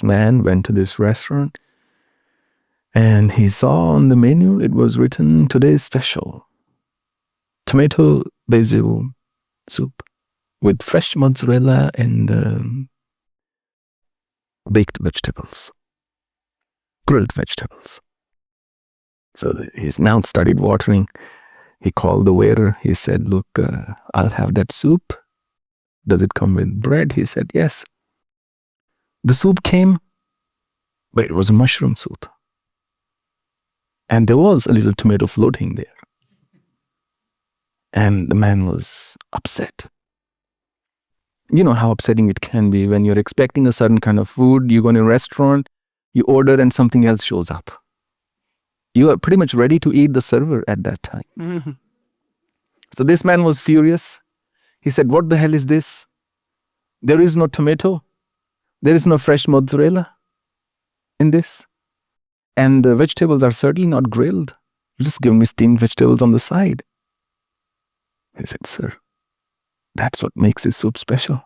man went to this restaurant and he saw on the menu, it was written, today's special, tomato basil soup with fresh mozzarella and baked vegetables, grilled vegetables. So his mouth started watering. He called the waiter. He said, look, I'll have that soup. Does it come with bread? He said, yes. The soup came, but it was a mushroom soup. And there was a little tomato floating there. And the man was upset. You know how upsetting it can be when you're expecting a certain kind of food, you go in a restaurant, you order and something else shows up. You are pretty much ready to eat the server at that time. Mm-hmm. So this man was furious. He said, what the hell is this? There is no tomato. There is no fresh mozzarella in this. And the vegetables are certainly not grilled. You just give me steamed vegetables on the side. He said, sir, that's what makes this soup special.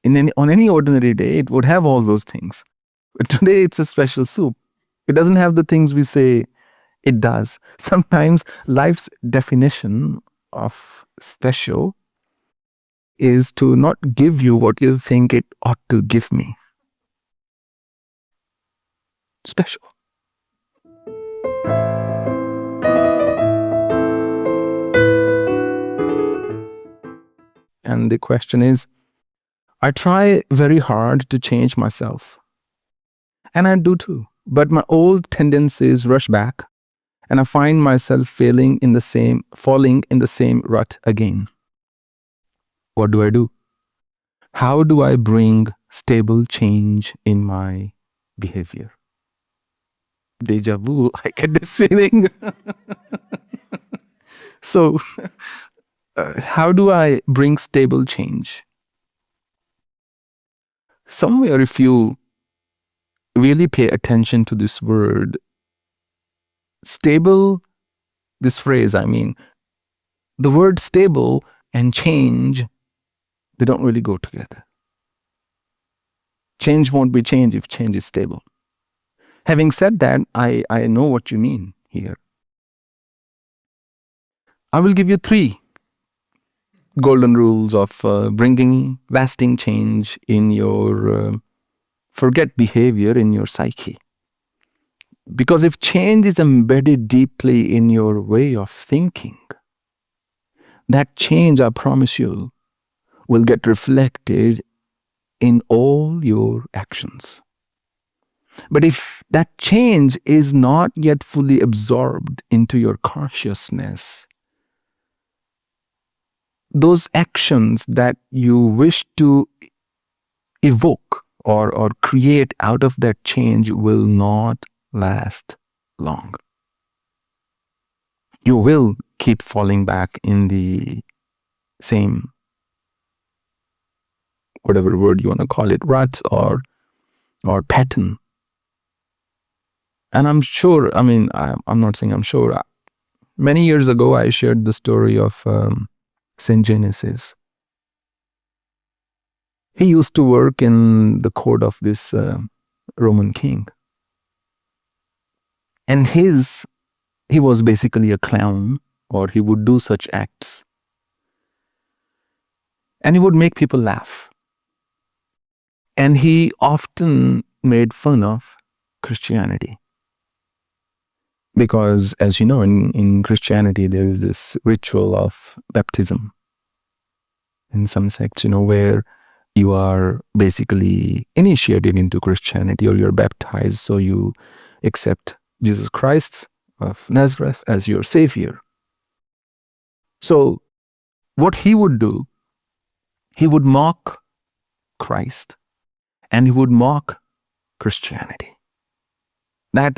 On any ordinary day, it would have all those things. But today, it's a special soup. It doesn't have the things we say it does. Sometimes life's definition of special is to not give you what you think it ought to give me. Special. And the question is, I try very hard to change myself. And I do too. But my old tendencies rush back, and I find myself falling in the same rut again. What do I do? How do I bring stable change in my behavior? Deja vu, I get this feeling. So, how do I bring stable change? Somewhere, if you really pay attention to this word, stable, this phrase, the word stable and change, they don't really go together. Change won't be change if change is stable. Having said that, I know what you mean here. I will give you 3 golden rules of bringing lasting change in your forget behavior in your psyche. Because if change is embedded deeply in your way of thinking, that change, I promise you, will get reflected in all your actions. But if that change is not yet fully absorbed into your consciousness, those actions that you wish to evoke or create out of that change will not last long. You will keep falling back in the same, whatever word you want to call it, rut or pattern. And I'm sure, I'm not saying I'm sure. Many years ago, I shared the story of Saint Genesis. He used to work in the court of this Roman king. And he was basically a clown, or he would do such acts. And he would make people laugh. And he often made fun of Christianity. Because, as you know, in Christianity, there is this ritual of baptism. In some sects, where you are basically initiated into Christianity, or you're baptized, so you accept Jesus Christ of Nazareth as your Savior. So, what he would do, he would mock Christ, and he would mock Christianity.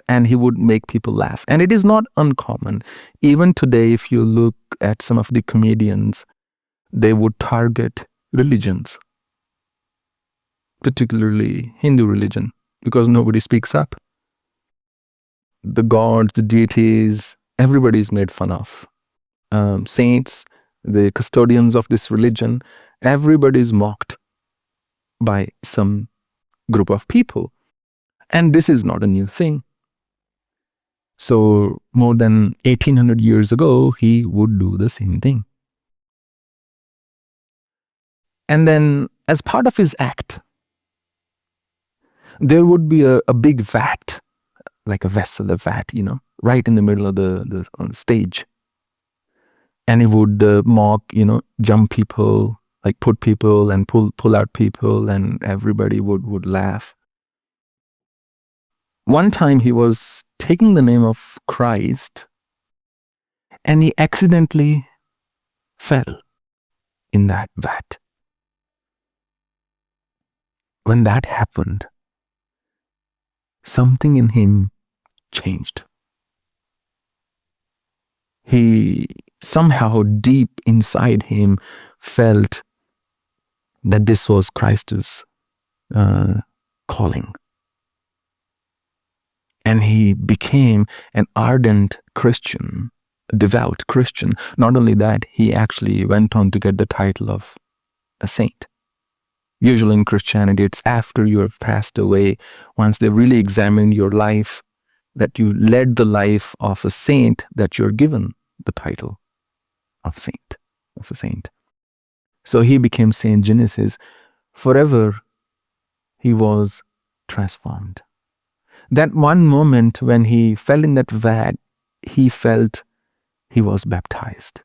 And he would make people laugh. And it is not uncommon. Even today, if you look at some of the comedians, they would target religions, particularly Hindu religion, because nobody speaks up. The gods, the deities, everybody is made fun of. Saints, the custodians of this religion, everybody is mocked by some group of people. And this is not a new thing. So more than 1800 years ago, he would do the same thing. And then as part of his act, there would be a big vat, like a vessel, a vat, right in the middle of the on the stage. And he would mock, jump people, like put people and pull out people, and everybody would laugh. One time he was taking the name of Christ and he accidentally fell in that vat. When that happened, something in him changed. He somehow deep inside him felt that this was Christ's calling. And he became an ardent Christian, a devout Christian. Not only that, he actually went on to get the title of a saint. Usually in Christianity, it's after you have passed away, once they really examine your life, that you led the life of a saint, that you're given the title of a saint. So he became Saint Genesis. Forever, he was transformed. That one moment when he fell in that vat, he felt he was baptized.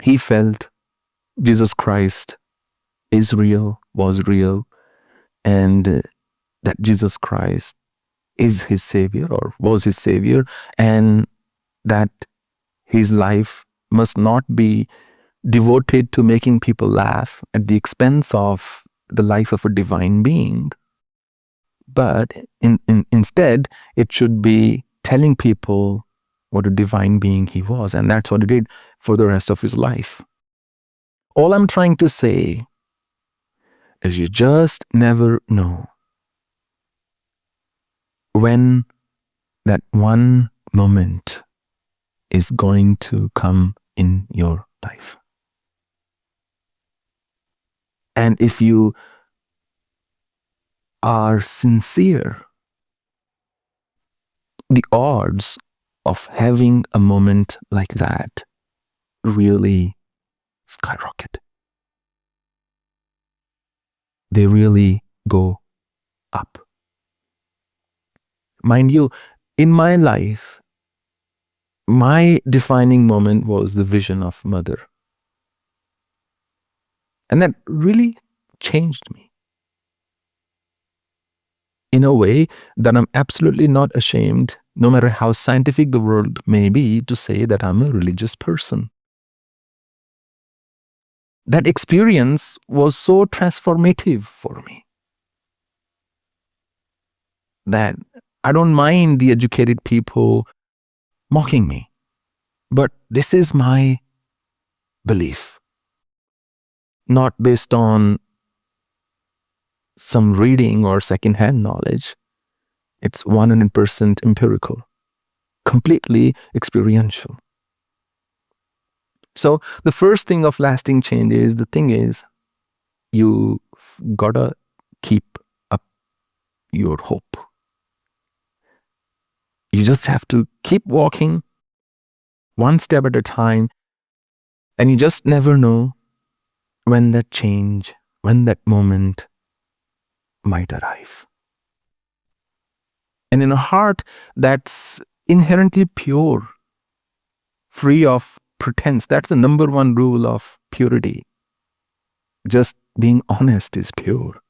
He felt Jesus Christ is real, was real, and that Jesus Christ is his Savior or was his Savior, and that his life must not be devoted to making people laugh at the expense of the life of a divine being, but instead it should be telling people what a divine being he was, and that's what he did for the rest of his life. All I'm trying to say is you just never know when that one moment is going to come in your life. And if you are sincere, the odds of having a moment like that really skyrocket. They really go up. Mind you, in my life, my defining moment was the vision of Mother. And that really changed me in a way that I'm absolutely not ashamed, no matter how scientific the world may be, to say that I'm a religious person. That experience was so transformative for me that I don't mind the educated people mocking me, but this is my belief, not based on some reading or secondhand knowledge. It's 100% empirical, completely experiential. So the first thing of lasting change is, the thing is, you gotta keep up your hope. You just have to keep walking one step at a time, and you just never know when that change, when that moment might arrive. And in a heart that's inherently pure, free of pretense, that's the number one rule of purity. Just being honest is pure.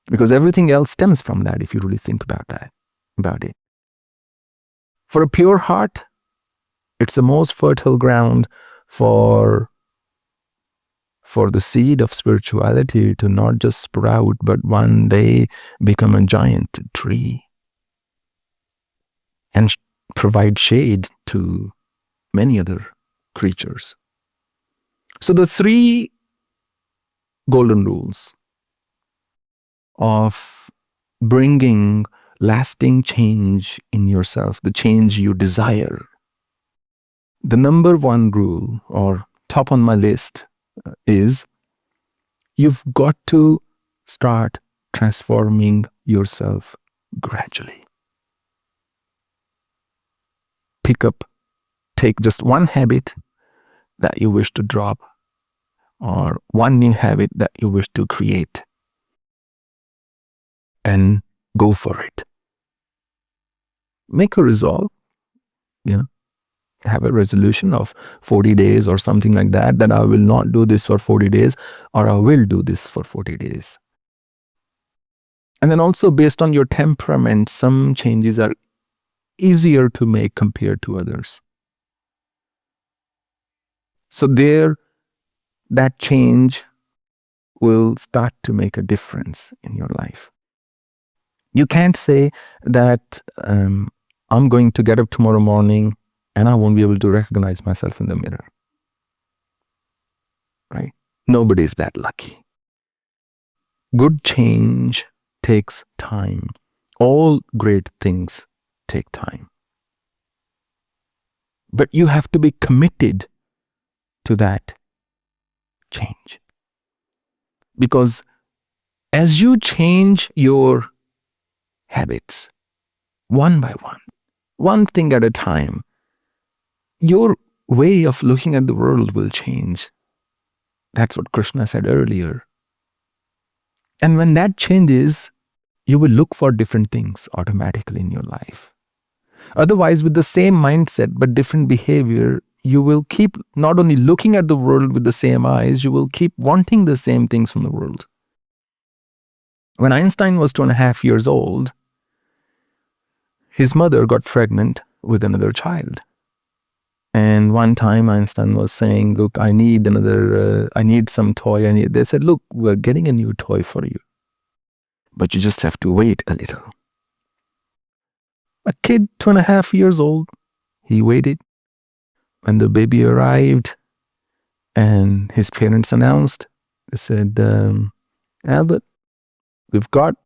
Because everything else stems from that, if you really think about it. For a pure heart, it's the most fertile ground for the seed of spirituality to not just sprout, but one day become a giant tree and provide shade to many other creatures. So the three golden rules of bringing lasting change in yourself, the change you desire. The number one rule, or top on my list, is you've got to start transforming yourself gradually. Take just one habit that you wish to drop, or one new habit that you wish to create, and go for it. Make a resolve, have a resolution of 40 days or something like that, that I will not do this for 40 days, or I will do this for 40 days. And then also, based on your temperament, some changes are easier to make compared to others. So that change will start to make a difference in your life. You can't say that I'm going to get up tomorrow morning and I won't be able to recognize myself in the mirror. Right? Nobody's that lucky. Good change takes time. All great things take time. But you have to be committed to that change. Because as you change your habits, one by one thing at a time, your way of looking at the world will change. That's what Krishna said earlier. And when that changes, you will look for different things automatically in your life. Otherwise, with the same mindset but different behavior, you will keep not only looking at the world with the same eyes, you will keep wanting the same things from the world. When Einstein was 2.5 years old, his mother got pregnant with another child. And one time Einstein was saying, look, I need some toy. They said, look, we're getting a new toy for you, but you just have to wait a little. A kid, 2.5 years old, he waited. When the baby arrived and his parents announced, they said, Albert, we've got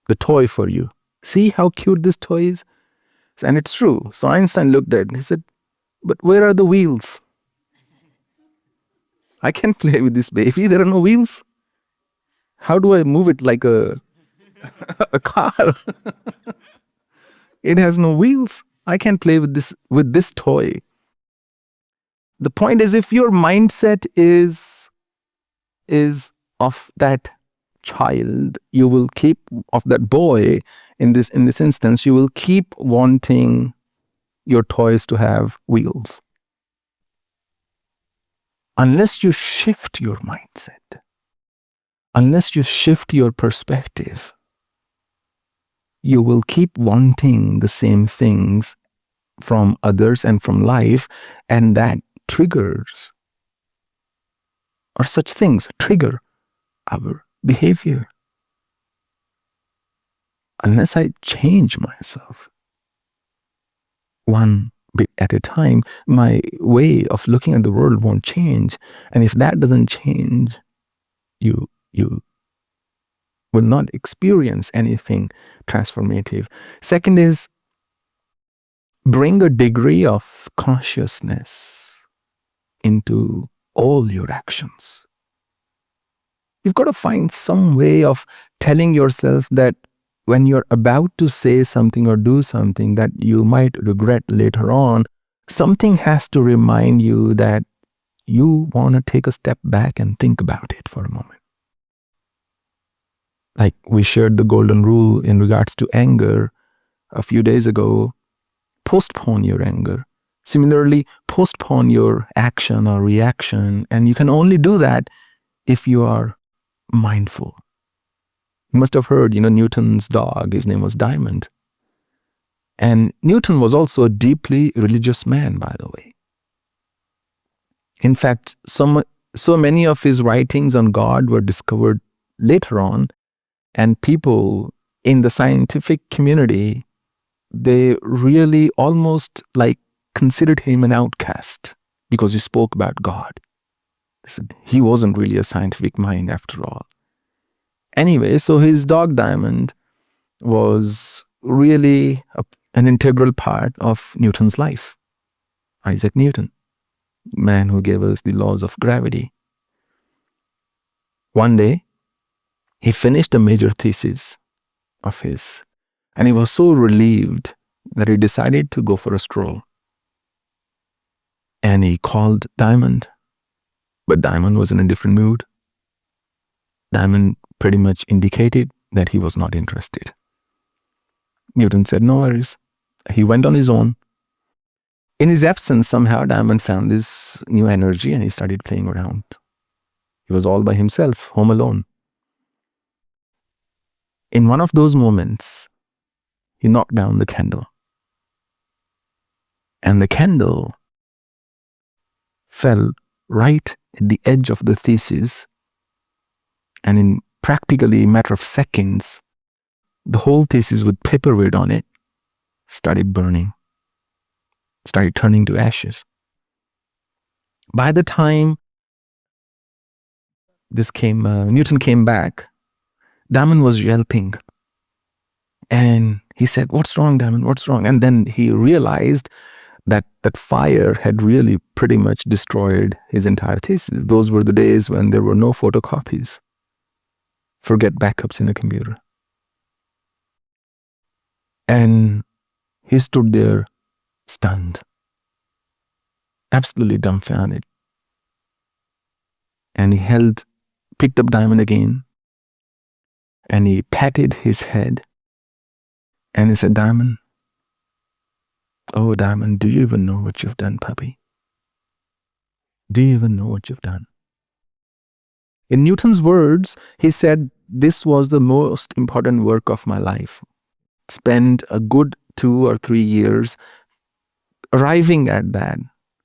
the toy for you. See how cute this toy is? And it's true. So Einstein looked at it and he said, but where are the wheels? I can't play with this baby. There are no wheels. How do I move it like a car? It has no wheels. I can't play with this toy. The point is, if your mindset is of that child, you will keep, of that boy in this instance, you will keep wanting your toys to have wheels. Unless you shift your mindset, unless you shift your perspective, you will keep wanting the same things from others and from life, and that triggers, or such things trigger our behavior. Unless I change myself one bit at a time, my way of looking at the world won't change. And if that doesn't change, you will not experience anything transformative. Second is, bring a degree of consciousness into all your actions. You've got to find some way of telling yourself that when you're about to say something or do something that you might regret later on, something has to remind you that you want to take a step back and think about it for a moment. Like we shared the golden rule in regards to anger a few days ago. Postpone your anger. Similarly, postpone your action or reaction, and you can only do that if you are mindful. You must have heard, Newton's dog, his name was Diamond. And Newton was also a deeply religious man, by the way. In fact, so many of his writings on God were discovered later on, and people in the scientific community, they really almost considered him an outcast because he spoke about God. They said he wasn't really a scientific mind after all. Anyway, so his dog Diamond was really an integral part of Newton's life. Isaac Newton, man who gave us the laws of gravity. One day, He finished a major thesis of his, and he was so relieved that he decided to go for a stroll. And he called Diamond, but Diamond was in a different mood. Diamond pretty much indicated that he was not interested. Newton said, no worries. He went on his own. In his absence, somehow Diamond found this new energy and he started playing around. He was all by himself, home alone. In one of those moments, he knocked down the candle. And the candle fell right at the edge of the thesis. And in practically a matter of seconds, the whole thesis with paperweight on it started burning, started turning to ashes. By the time Newton came back, Diamond was yelping. And he said, what's wrong, Diamond? What's wrong? And then he realized that that fire had really pretty much destroyed his entire thesis. Those were the days when there were no photocopies. Forget backups in a computer. And he stood there stunned, absolutely dumbfounded. And he picked up Diamond again, and he patted his head, and he said, Diamond, oh Diamond, do you even know what you've done, puppy? Do you even know what you've done? In Newton's words, he said, this was the most important work of my life. Spent a good 2 or 3 years arriving at that.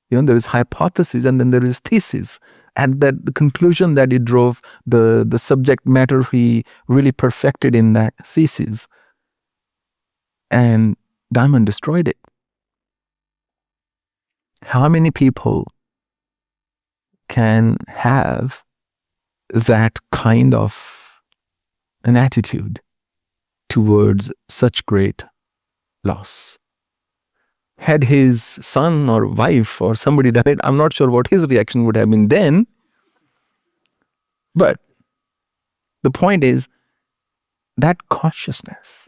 There is hypothesis and then there is thesis. And that the conclusion that he drove, the subject matter he really perfected in that thesis. And Diamond destroyed it. How many people can have that kind of an attitude towards such great loss? Had his son or wife or somebody done it, I'm not sure what his reaction would have been then. But the point is that consciousness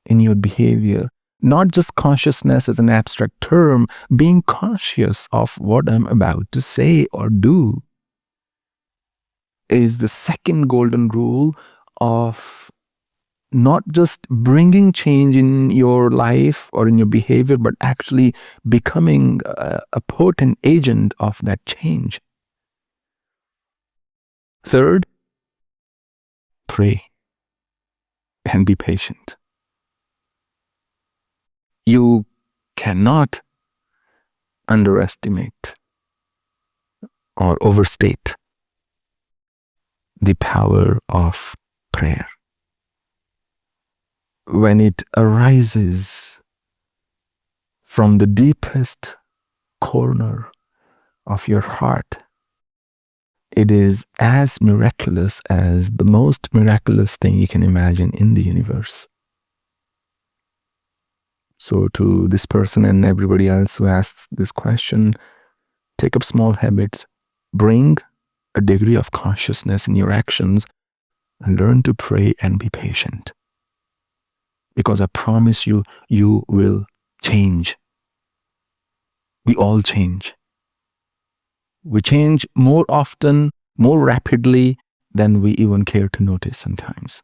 in your behavior, not just consciousness as an abstract term, being conscious of what I'm about to say or do, is the second golden rule of not just bringing change in your life or in your behavior, but actually becoming a potent agent of that change. Third, pray and be patient. You cannot underestimate or overstate the power of prayer. When it arises from the deepest corner of your heart, it is as miraculous as the most miraculous thing you can imagine in the universe. So to this person and everybody else who asks this question, take up small habits, bring a degree of consciousness in your actions, and learn to pray and be patient. Because I promise you, you will change. We all change. We change more often, more rapidly than we even care to notice sometimes.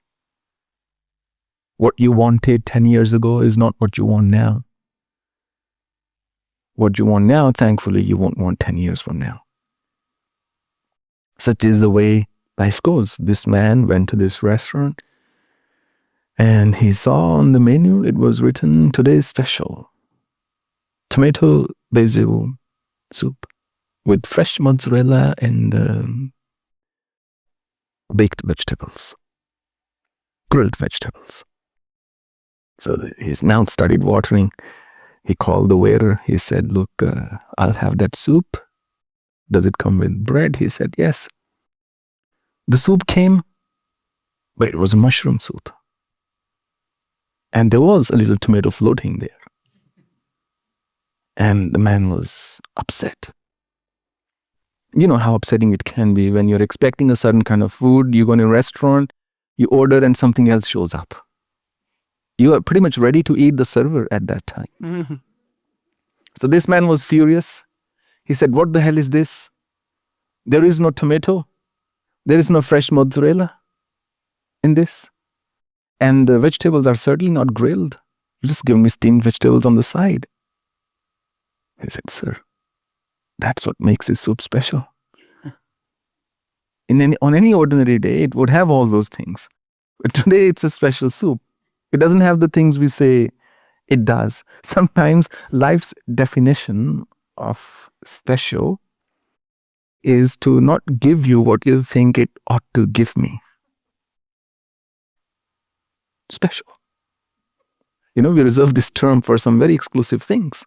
What you wanted 10 years ago is not what you want now. What you want now, thankfully, you won't want 10 years from now. Such is the way life goes. This man went to this restaurant and he saw on the menu, it was written, today's special, tomato basil soup with fresh mozzarella and baked vegetables, grilled vegetables. So his mouth started watering. He called the waiter. He said, look, I'll have that soup. Does it come with bread? He said, yes. The soup came, but it was a mushroom soup. And there was a little tomato floating there. And the man was upset. You know how upsetting it can be when you're expecting a certain kind of food, you go in a restaurant, you order and something else shows up. You are pretty much ready to eat the server at that time. Mhm. So this man was furious. He said, "What the hell is this? There is no tomato. There is no fresh mozzarella in this. And the vegetables are certainly not grilled. You just give me steamed vegetables on the side." I said, "Sir, that's what makes this soup special. On any ordinary day, it would have all those things. But today, it's a special soup. It doesn't have the things we say it does." Sometimes life's definition of special is to not give you what you think it ought to give me. Special. We reserve this term for some very exclusive things.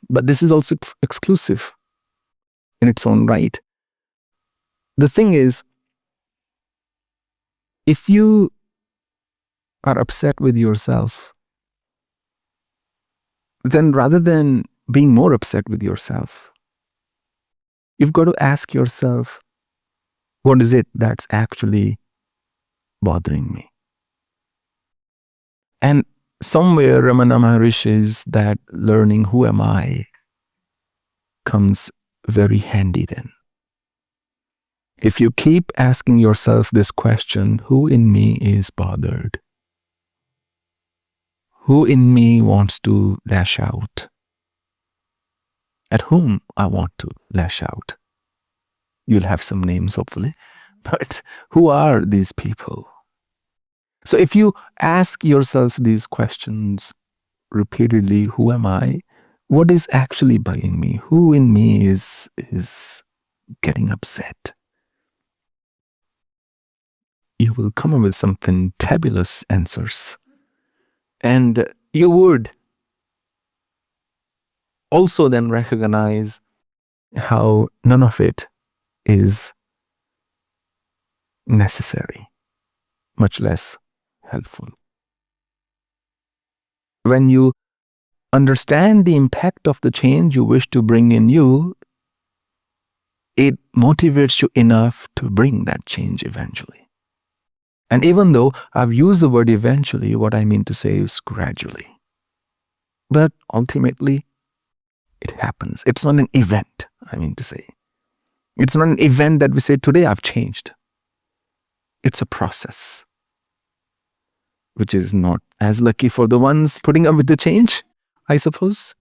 But this is also exclusive in its own right. The thing is, if you are upset with yourself, then rather than being more upset with yourself, you've got to ask yourself, what is it that's actually bothering me? And somewhere Ramana Maharishi's that learning who am I comes very handy then. If you keep asking yourself this question, who in me is bothered? Who in me wants to lash out? At whom I want to lash out? You'll have some names, hopefully. But who are these people? So if you ask yourself these questions repeatedly, who am I? What is actually bugging me? Who in me is getting upset? You will come up with some fantabulous answers. And you would also then recognize how none of it is necessary, much less helpful. When you understand the impact of the change you wish to bring in you, it motivates you enough to bring that change eventually. And even though I've used the word eventually, what I mean to say is gradually. But ultimately, it happens. It's not an event, I mean to say. It's not an event that we say, today I've changed. It's a process, which is not as lucky for the ones putting up with the change, I suppose.